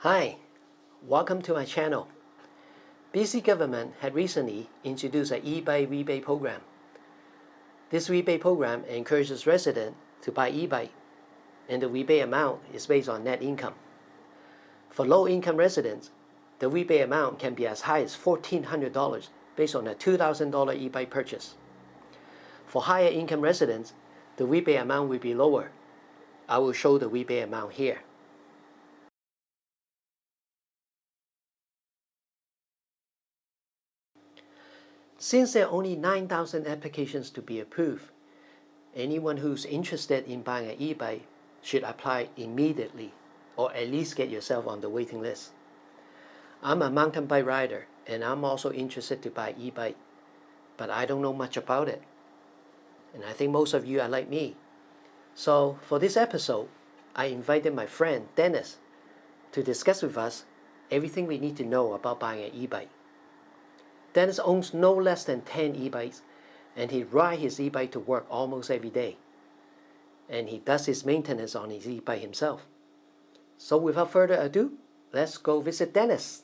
Hi, welcome to my channel. BC government had recently introduced an e-bike rebate program. This rebate program encourages residents to buy e-bike, and the rebate amount is based on net income. For low-income residents, the rebate amount can be as high as $1,400 based on a $2,000 e-bike purchase. For higher income residents, the rebate amount will be lower. I will show the rebate amount here. Since there are only 9,000 applications to be approved, anyone who's interested in buying an e-bike should apply immediately, or at least get yourself on the waiting list. I'm a mountain bike rider, and I'm also interested to buy e-bike, but I don't know much about it. And I think most of you are like me. So for this episode, I invited my friend Dennis to discuss with us everything we need to know about buying an e-bike. Dennis owns no less than 10 e-bikes, and he rides his e-bike to work almost every day. And he does his maintenance on his e-bike himself. So without further ado, let's go visit Dennis.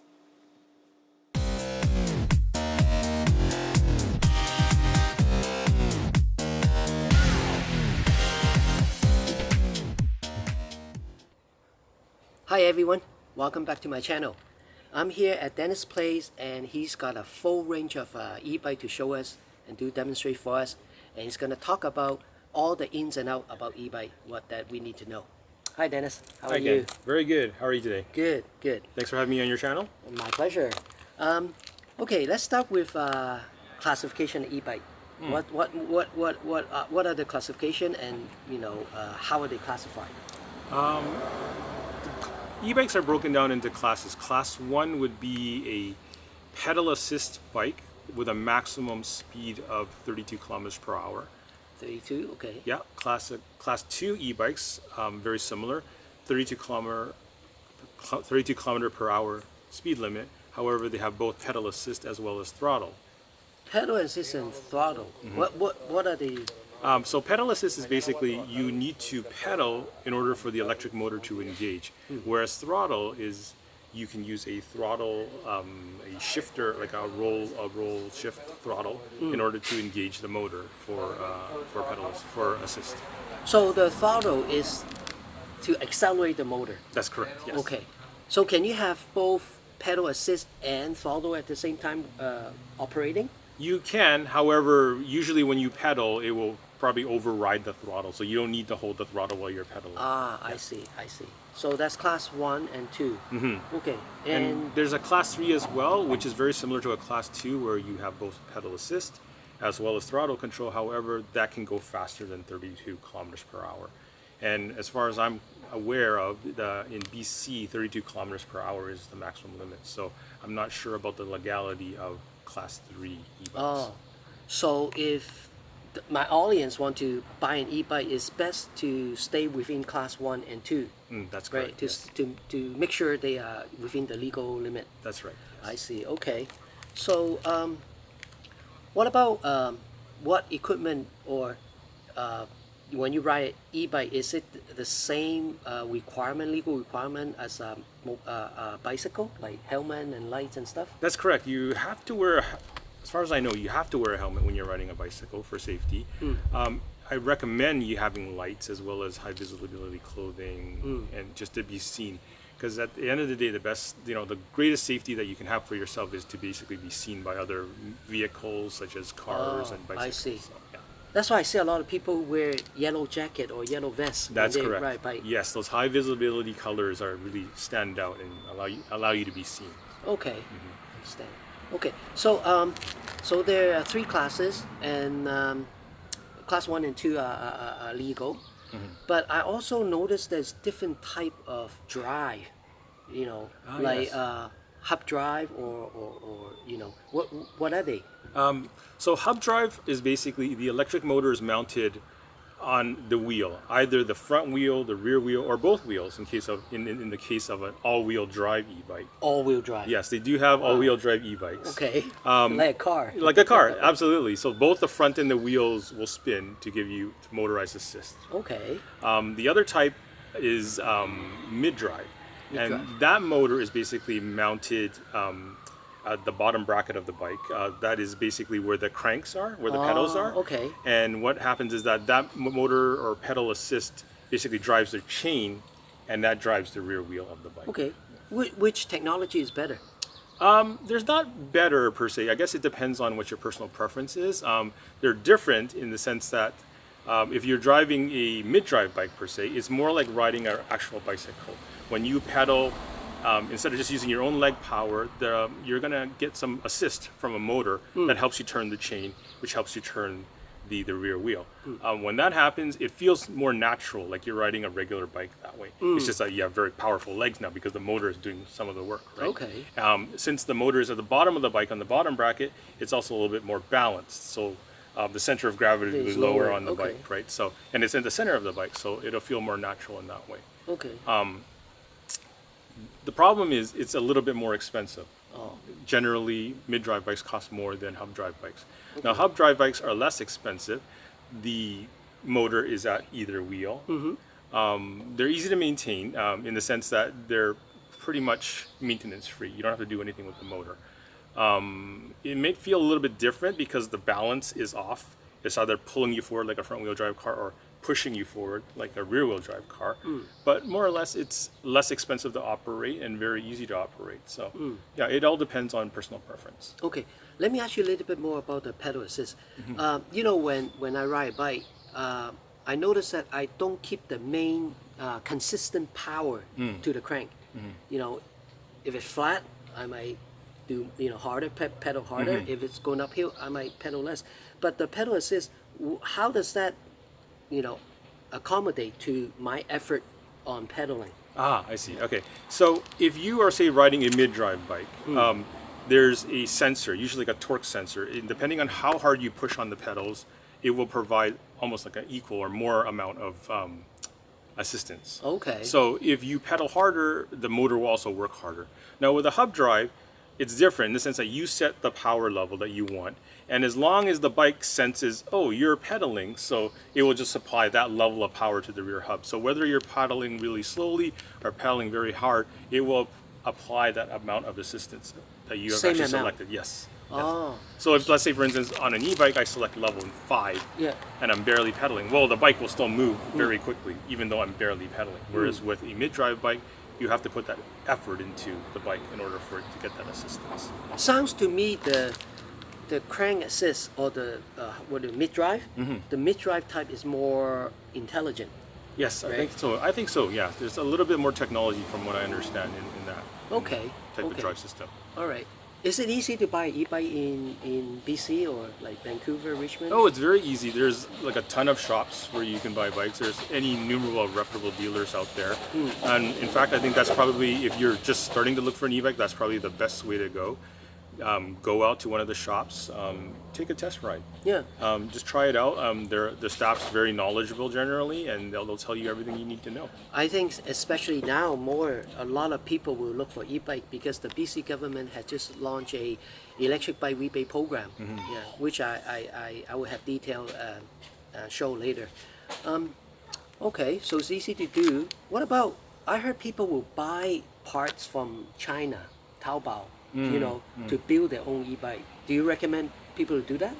Hi everyone, welcome back to my channel. I'm here at Dennis' place, and he's got a full range of e-bike to show us and do demonstrate for us, and he's going to talk about all the ins and outs about e-bike, what that we need to know. Hi Dennis, how are you? Very good. How are you today? Good, good. Thanks for having me on your channel. My pleasure. Okay, let's start with classification of e-bike. What are the classification, and how are they classified? E-bikes are broken down into classes. Class 1 would be a pedal assist bike with a maximum speed of 32 kilometers per hour. 32, okay. Yeah, class 2 e-bikes, very similar, 32 kilometer per hour speed limit. However, they have both pedal assist as well as throttle. Pedal assist and throttle. Mm-hmm. What are the? So pedal assist is basically you need to pedal in order for the electric motor to engage, whereas throttle is you can use a throttle, a shifter, like a roll shift throttle, in order to engage the motor for assist. So the throttle is to accelerate the motor. That's correct. Yes. Okay. So can you have both pedal assist and throttle at the same time operating? You can, however, usually when you pedal, it will probably override the throttle, so you don't need to hold the throttle while you're pedaling. Ah, I see. So that's class 1 and 2. Mm-hmm. Okay. And there's a class 3 as well, which is very similar to a class 2, where you have both pedal assist as well as throttle control. However, that can go faster than 32 kilometers per hour. And as far as I'm aware of, in BC, 32 kilometers per hour is the maximum limit. So I'm not sure about the legality of class 3 e-bikes. Oh, so if my audience want to buy an e-bike, it's best to stay within class 1 and 2. That's right? correct. Yes. To make sure they are within the legal limit. That's right. Yes. I see. Okay. So what about what equipment or when you ride e-bike, is it the same legal requirement as a bicycle, like helmet and lights and stuff? That's correct. You have to wear, as far as I know, you have to wear a helmet when you're riding a bicycle for safety. I recommend you having lights as well as high visibility clothing and just to be seen. Because at the end of the day, the greatest safety that you can have for yourself is to basically be seen by other vehicles such as cars and bicycles. I see. So, yeah. That's why I see a lot of people wear yellow jacket or yellow vest. That's when they correct. ride bike. Yes, those high visibility colors are really stand out and allow you to be seen. Okay, understand. Okay, so so there are 3 classes, and class 1 and 2 are legal. But I also noticed there's different type of drive, like yes. hub drive or what are they? So hub drive is basically the electric motor is mounted on the wheel, either the front wheel, the rear wheel, or both wheels. In the case of an all-wheel drive e-bike. All-wheel drive. Yes, they do have all-wheel drive e-bikes. Okay. Like a car. Like a car, absolutely. So both the front and the wheels will spin to give you motorized assist. Okay. The other type is mid-drive. And Mid-drive. that motor is basically mounted at the bottom bracket of the bike. That is basically where the cranks are, where the pedals are. Okay. And what happens is that motor or pedal assist basically drives the chain, and that drives the rear wheel of the bike. Okay. Which technology is better? There's not better per se. I guess it depends on what your personal preference is. They're different in the sense that if you're driving a mid-drive bike per se, it's more like riding an actual bicycle. When you pedal, instead of just using your own leg power, you're gonna get some assist from a motor that helps you turn the chain, which helps you turn the rear wheel. When that happens, it feels more natural, like you're riding a regular bike that way. It's just that you have very powerful legs now because the motor is doing some of the work, right? Okay. Since the motor is at the bottom of the bike on the bottom bracket, it's also a little bit more balanced. So the center of gravity It's is lower lower, on the okay. bike, right? So, and it's in the center of the bike, so it'll feel more natural in that way. Okay. The problem is it's a little bit more expensive. Oh. Generally, mid-drive bikes cost more than hub drive bikes. Now, hub drive bikes are less expensive. The motor is at either wheel. They're easy to maintain in the sense that they're pretty much maintenance free. You don't have to do anything with the motor. It may feel a little bit different because the balance is off. It's either pulling you forward like a front wheel drive car or pushing you forward like a rear wheel drive car. But more or less, it's less expensive to operate and very easy to operate. So yeah, it all depends on personal preference. Okay, let me ask you a little bit more about the pedal assist. You know, when I ride a bike, I notice that I don't keep the main consistent power to the crank. You know, if it's flat, I might do harder, pedal harder. If it's going uphill, I might pedal less. But the pedal assist, how does that accommodate to my effort on pedaling? Ah, I see. Okay. So if you are, say, riding a mid-drive bike, there's a sensor, usually like a torque sensor. And depending on how hard you push on the pedals, it will provide almost like an equal or more amount of assistance. Okay. So if you pedal harder, the motor will also work harder. Now with a hub drive, it's different in the sense that you set the power level that you want. And as long as the bike senses, oh, you're pedaling, so it will just supply that level of power to the rear hub. So whether you're pedaling really slowly or pedaling very hard, it will apply that amount of assistance that you have Same actually amount. selected. Yes. Oh. So if, let's say, for instance, on an e-bike, I select level 5, Yeah. and I'm barely pedaling, well, the bike will still move very quickly, even though I'm barely pedaling. Whereas with a mid-drive bike, you have to put that effort into the bike in order for it to get that assistance. Sounds to me the crank assist or the mid-drive, the mid-drive type is more intelligent. Yes, I Right. think so. I think so, yeah. There's a little bit more technology from what I understand in that Okay. type of Okay. drive system. All right. Is it easy to buy e-bike in BC or like Vancouver, Richmond? Oh, it's very easy. There's like a ton of shops where you can buy bikes. There's any innumerable reputable dealers out there. And in fact, I think that's probably, if you're just starting to look for an e-bike, that's probably the best way to go. Go out to one of the shops, take a test ride. Yeah. Just try it out. The staff's very knowledgeable generally, and they'll tell you everything you need to know. I think especially now a lot of people will look for e-bike because the BC government has just launched a electric bike rebate program, yeah, which I will have detailed show later. Okay, so it's easy to do. What about, I heard people will buy parts from China, Taobao, to build their own e-bike. Do you recommend people to do that?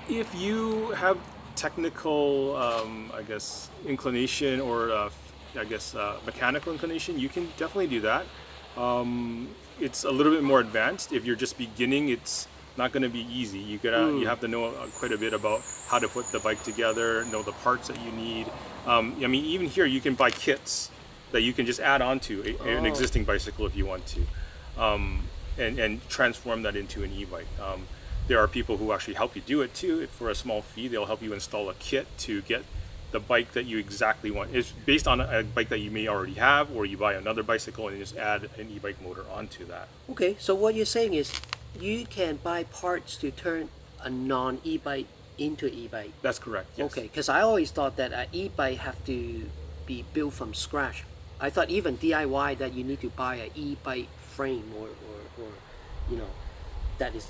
If you have technical, I guess, inclination or mechanical inclination, you can definitely do that. It's a little bit more advanced. If you're just beginning, it's not going to be easy. You have to know quite a bit about how to put the bike together, know the parts that you need. I mean, even here you can buy kits that you can just add on to an existing bicycle if you want to, and transform that into an e-bike. There are people who actually help you do it too. For a small fee, they'll help you install a kit to get the bike that you exactly want. It's based on a bike that you may already have, or you buy another bicycle and just add an e-bike motor onto that. Okay, so what you're saying is you can buy parts to turn a non-e-bike into e-bike. That's correct. Yes. Okay, because I always thought that an e-bike have to be built from scratch. I thought even DIY that you need to buy an e-bike frame or that is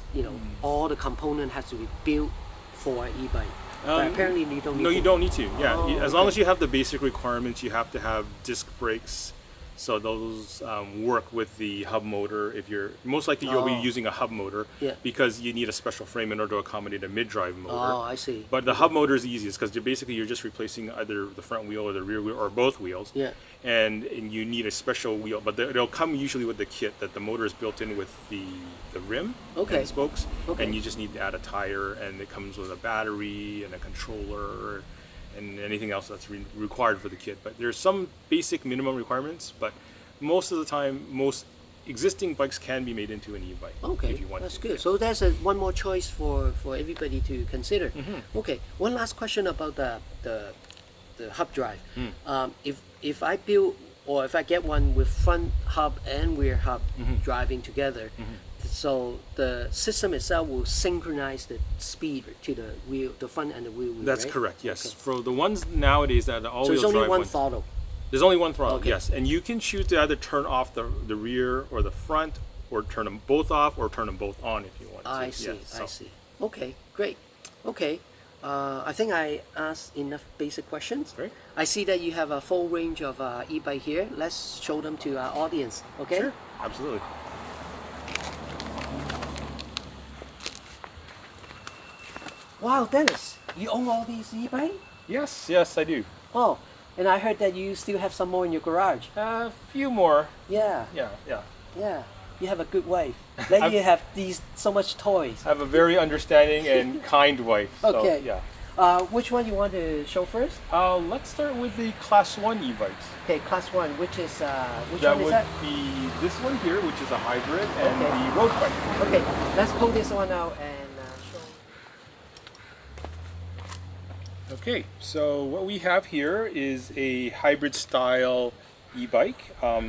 all the component has to be built for an e-bike. But apparently you don't need No, to. you don't need to. Yeah, as long okay. as you have the basic requirements, you have to have disc brakes, So those work with the hub motor. If you're most likely you'll be using a hub motor Yeah. because you need a special frame in order to accommodate a mid-drive motor. Oh, I see. But the hub motor is the easiest because you're just replacing either the front wheel or the rear wheel or both wheels. Yeah. And you need a special wheel, but it'll come usually with the kit that the motor is built in with the rim Okay. and spokes, Okay. and you just need to add a tire, and it comes with a battery and a controller and anything else that's required for the kit. But there's some basic minimum requirements, but most of the time, most existing bikes can be made into an e-bike Okay, if you want that's to. good. Yeah. So there's one more choice for everybody to consider. Okay, one last question about the hub drive. If I build or if I get one with front hub and rear hub driving together, so the system itself will synchronize the speed to the wheel, the front and the wheel. That's right? correct. Yes. Okay. For the ones nowadays that are all-wheel So there's only drive one ones, throttle. there's only one throttle. Okay. Yes, and you can choose to either turn off the rear or the front, or turn them both off, or turn them both on if you want to. I see. Yes, I so- see. Okay, great. Okay, I think I asked enough basic questions. Great. I see that you have a full range of e-bike here. Let's show them to our audience. Okay. Sure. Absolutely. Wow, Dennis, you own all these e-bike? Yes. Yes, I do. Oh, and I heard that you still have some more in your garage. A few more. Yeah, Yeah. Yeah. yeah. You have a good wife. Let you have these so much toys. I have a very understanding and kind wife. So, Okay. Yeah. Which one you want to show first? Let's start with the Class 1 e-bikes. Okay, class one. Which is which That one is would that? be this one here, which is a hybrid, and Okay. the road bike. Okay, let's pull this one out and show. Okay, so what we have here is a hybrid style e-bike.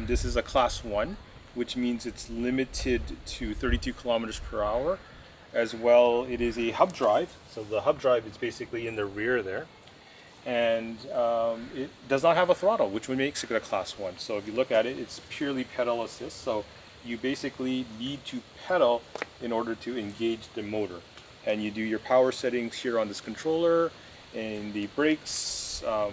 This is a Class 1, which means it's limited to 32 kilometers per hour. As well, it is a hub drive. So the hub drive is basically in the rear there. And it does not have a throttle, which makes it a Class 1. So if you look at it, it's purely pedal assist. So you basically need to pedal in order to engage the motor. And you do your power settings here on this controller. And the brakes, I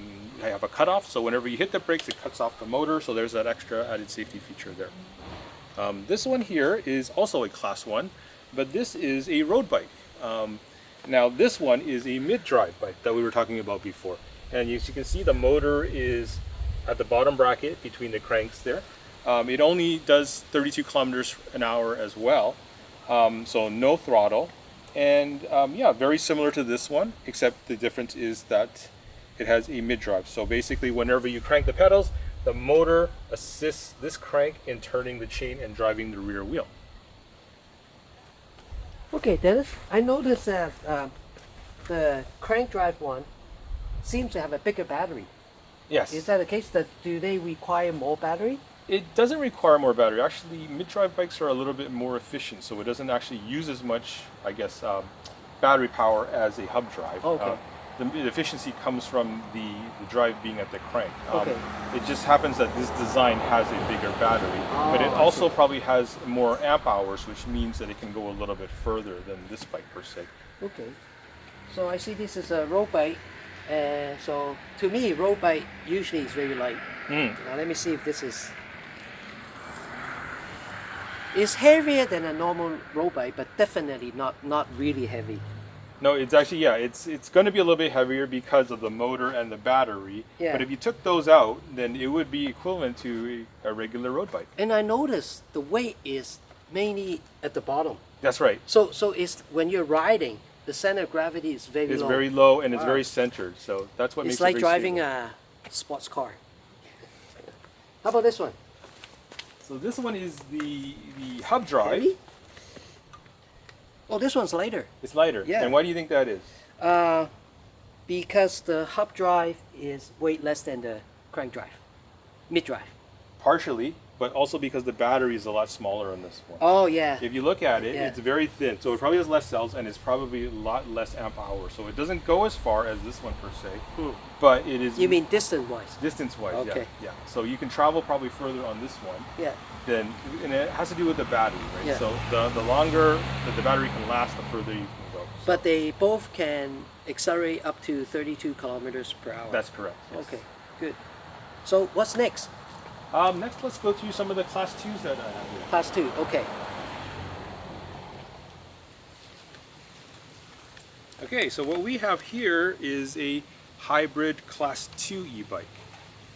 have a cutoff. So whenever you hit the brakes, it cuts off the motor. So there's that extra added safety feature there. This one here is also a Class 1, but this is a road bike. Now this one is a mid-drive bike that we were talking about before. And as you can see, the motor is at the bottom bracket between the cranks there. It only does 32 kilometers an hour as well, so no throttle. And yeah, very similar to this one, except the difference is that it has a mid-drive. So basically, whenever you crank the pedals, the motor assists this crank in turning the chain and driving the rear wheel. Okay, Dennis, I noticed that the crank drive one seems to have a bigger battery. Yes. Is that the case? That do they require more battery? It doesn't require more battery. Actually, mid-drive bikes are a little bit more efficient, so it doesn't actually use as much, I guess, battery power as a hub drive. Okay. The efficiency comes from the drive being at the crank. Okay. It just happens that this design has a bigger battery, but it I also see. probably has more amp hours, which means that it can go a little bit further than this bike per se. Okay. So I see this is a road bike. So to me, road bike usually is very light. Now let me see if this is. It's heavier than a normal road bike, but definitely not really heavy. No, it's actually, yeah, it's going to be a little bit heavier because of the motor and the battery. Yeah. But if you took those out, then it would be equivalent to a regular road bike. And I noticed the weight is mainly at the bottom. That's right. So it's when you're riding, the center of gravity is very It's low. very low and it's Wow. very centered. So that's what makes It's it like very driving stable. a sports car. How about this one? So this one is the hub drive. Heavy? Oh, this one's lighter. It's lighter. Yeah. And why do you think that is? Because the hub drive is weight less than the crank drive, mid drive. Partially, but also because the battery is a lot smaller on this one. Oh yeah. If you look at it, Yeah. it's very thin, so it probably has less cells and it's probably a lot less amp hours. So it doesn't go as far as this one per se, but it is You mean distance wise? distance-wise. Okay. Yeah. So you can travel probably further on this one. Yeah. And it has to do with the battery, right? Yeah. So the longer that the battery can last, the further you can go. So But they both can accelerate up to 32 kilometers per hour. that's correct. Yes. Okay, good. So what's next? Next, let's go through some of the Class 2s that I have here. Class 2, okay. Okay, so what we have here is a hybrid Class 2 e-bike.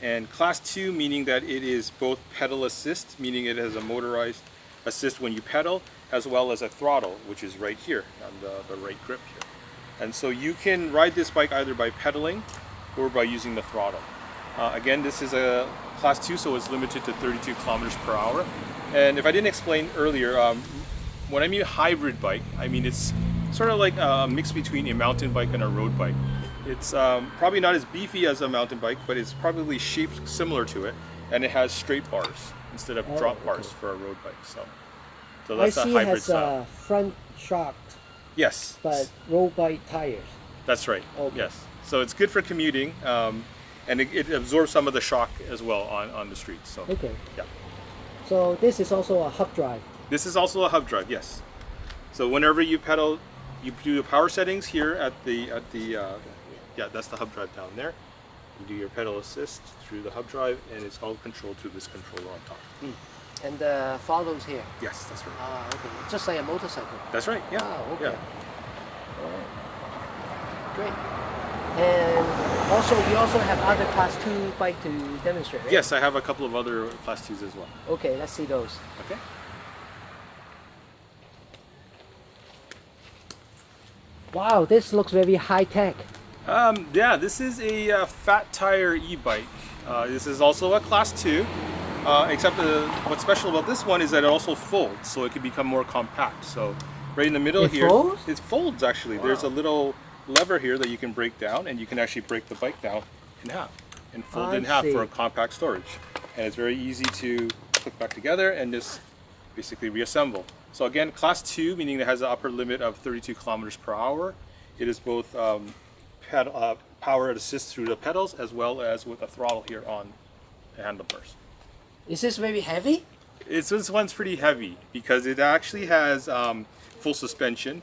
And Class 2 meaning that it is both pedal assist, meaning it has a motorized assist when you pedal, as well as a throttle, which is right here on the right grip here. And so you can ride this bike either by pedaling or by using the throttle. Again, this is a Class 2, so it's limited to 32 kilometers per hour. And if I didn't explain earlier, when I mean hybrid bike, I mean it's sort of like a mix between a mountain bike and a road bike. It's probably not as beefy as a mountain bike, but it's probably shaped similar to it, and it has straight bars instead of drop bars for a road bike. So that's a hybrid it has style. front shock, Yes, but road bike tires. that's right. Okay. Yes, so it's good for commuting, and it absorbs some of the shock as well on the streets. So Okay. yeah, So this is also a hub drive. this is also a hub drive. Yes, so whenever you pedal, you do the power settings here at the yeah, that's the hub drive down there. You do your pedal assist through the hub drive, and it's all controlled through this controller on top. And the throttle's here. Yes, that's right. Ah, okay. Just like a motorcycle. That's right. Yeah. Ah, okay. Yeah. Alright. Great. And also, you also have other Class 2 bike to demonstrate, right? Yes, I have a couple of other Class 2s as well. Okay, let's see those. Okay. Wow, this looks very high tech. Yeah, this is a fat tire e-bike. This is also a Class 2, except what's special about this one is that it also folds, so it can become more compact. So right in the middle It here, folds? it folds actually. Wow. There's a little lever here that you can break down, and you can actually break the bike down in half and fold I in half see. for a compact storage. And it's very easy to click back together and just basically reassemble. So again, Class 2, meaning it has an upper limit of 32 kilometers per hour. It is both power assist through the pedals as well as with a throttle here on the handlebars. Is this very heavy? This one's pretty heavy because it actually has full suspension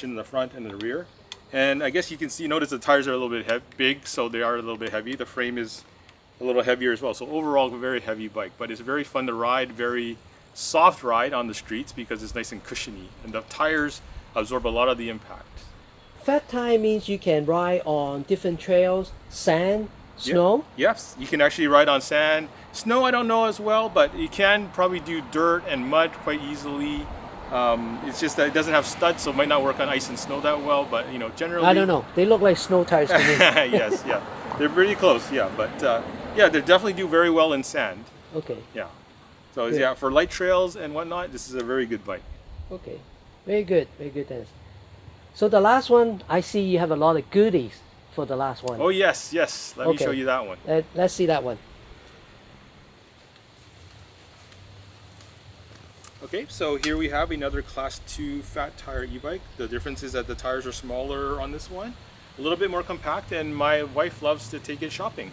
in the front and the rear. And I guess you can see, notice the tires are a little bit big, so they are a little bit heavy. The frame is a little heavier as well. So overall, a very heavy bike, but it's very fun to ride, very soft ride on the streets because it's nice and cushiony. And the tires absorb a lot of the impact. Fat tire means you can ride on different trails, sand, snow. Yes, you can actually ride on sand. Snow, I don't know as well, but you can probably do dirt and mud quite easily. It's just that it doesn't have studs, so it might not work on ice and snow that well. But you know, generally, I don't know. They look like snow tires to me. Yes, yeah, they're pretty close. Yeah, but yeah, they definitely do very well in sand. Okay. Yeah, so Good. yeah, for light trails and whatnot, this is a very good bike. Okay. Very good. Very good, Dennis. So the last one, I see you have a lot of goodies for the last one. Oh yes, yes. Let me Okay. show you that one. Let's see that one. Okay, so here we have another Class 2 fat tire e-bike. The difference is that the tires are smaller on this one, a little bit more compact, and my wife loves to take it shopping.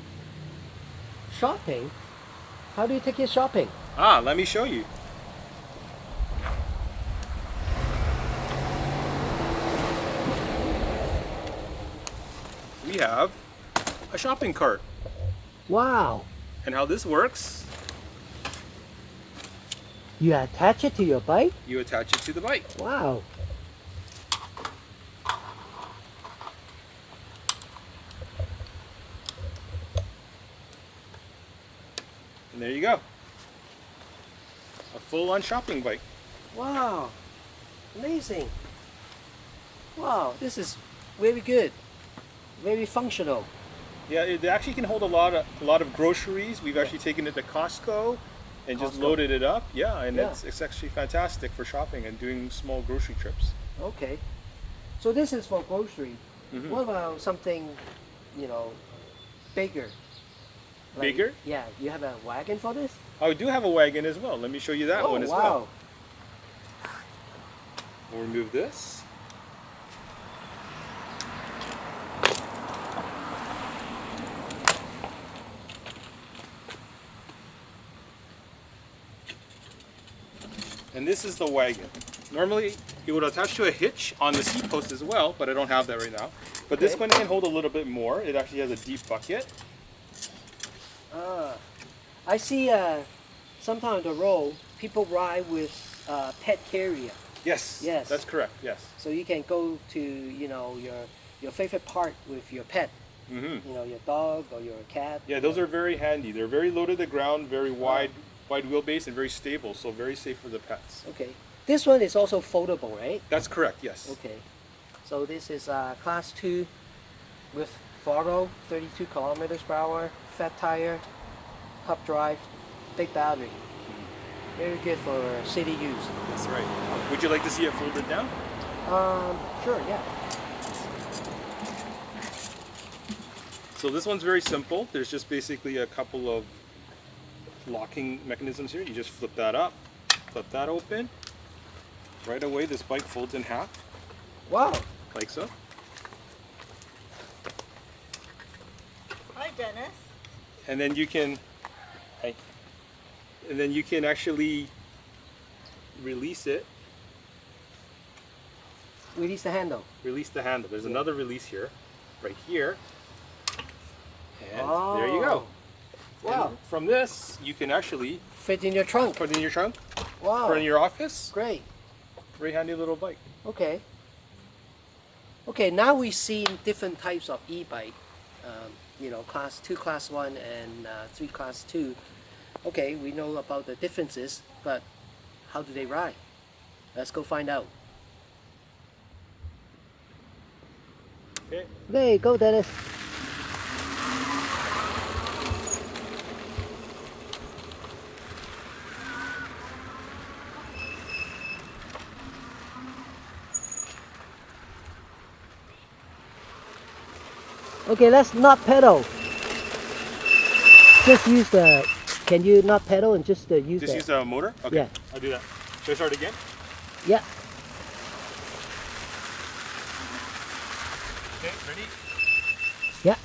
Shopping? How do you take it shopping? Let me show you. We have a shopping cart. Wow. And how this works, You attach it to your bike? you attach it to the bike. Wow. And there you go. A full-on shopping bike. Wow. Amazing. Wow, this is very good. Very functional. Yeah, it actually can hold a lot of groceries. We've actually taken it to Costco and just Costco. loaded it up. Yeah, and Yeah. it's actually fantastic for shopping and doing small grocery trips. Okay. So this is for grocery. Mhm. What about something, bigger? Bigger? Yeah, you have a wagon for this? I do have a wagon as well. Let me show you that one as wow. well. We'll remove this. And this is the wagon. Normally, it would attach to a hitch on the seat post as well, but I don't have that right now. But this Okay. one can hold a little bit more. It actually has a deep bucket. I see sometimes on the road people ride with pet carrier, Yes. Yes. That's correct. Yes. so you can go to your favorite park with your pet. Mm-hmm. Your dog or your cat. Yeah, those are very handy. They're very low to the ground, very wide wheelbase, and very stable. So very safe for the pets. Okay. This one is also foldable, right? That's correct. Yes. Okay. So this is class 2 with throttle, 32 kilometers per hour, fat tire, hub drive, big battery. Very good for city use. That's right. Would you like to see it folded down? Sure, yeah. So this one's very simple. There's just basically a couple of locking mechanisms here. You just flip that up, flip that open. Right away, this bike folds in half, Wow. like so. Hi, Dennis. And then you can, actually release it. Release the handle. Release the handle. There's another release here, right here. And Oh. there you go. Wow. And from this, you can actually Fit in your trunk. put it in your trunk, Wow. put it in your office. Great. Very handy little bike. Okay. Okay, now we see different types of e-bike. Class 2, class 1, and 3, class 2. Okay, we know about the differences, but how do they ride? Let's go find out. Okay. Okay, go Dennis. Okay, let's not pedal. Just use the. Can you not pedal and just use Just the? use the motor? Okay. Yeah. I'll do that. Should I start again? Yeah. Okay, ready? Yeah.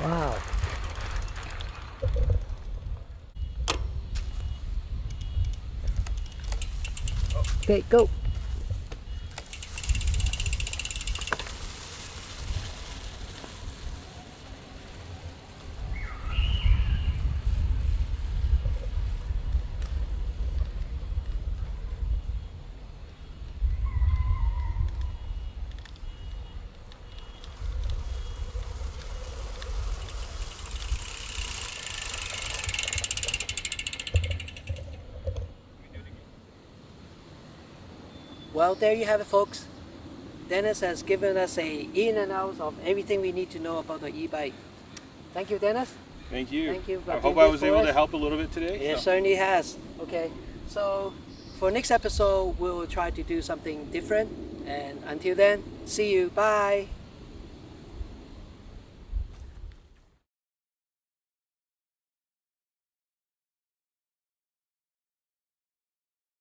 Wow. Okay, go. Well, there you have it, folks. Dennis has given us a in and out of everything we need to know about the e-bike. Thank you, Dennis. Thank you. Thank you for I doing hope I this was for able us. to help a little bit today. It So, certainly has. Okay, so for next episode, we'll try to do something different. And until then, see you. Bye.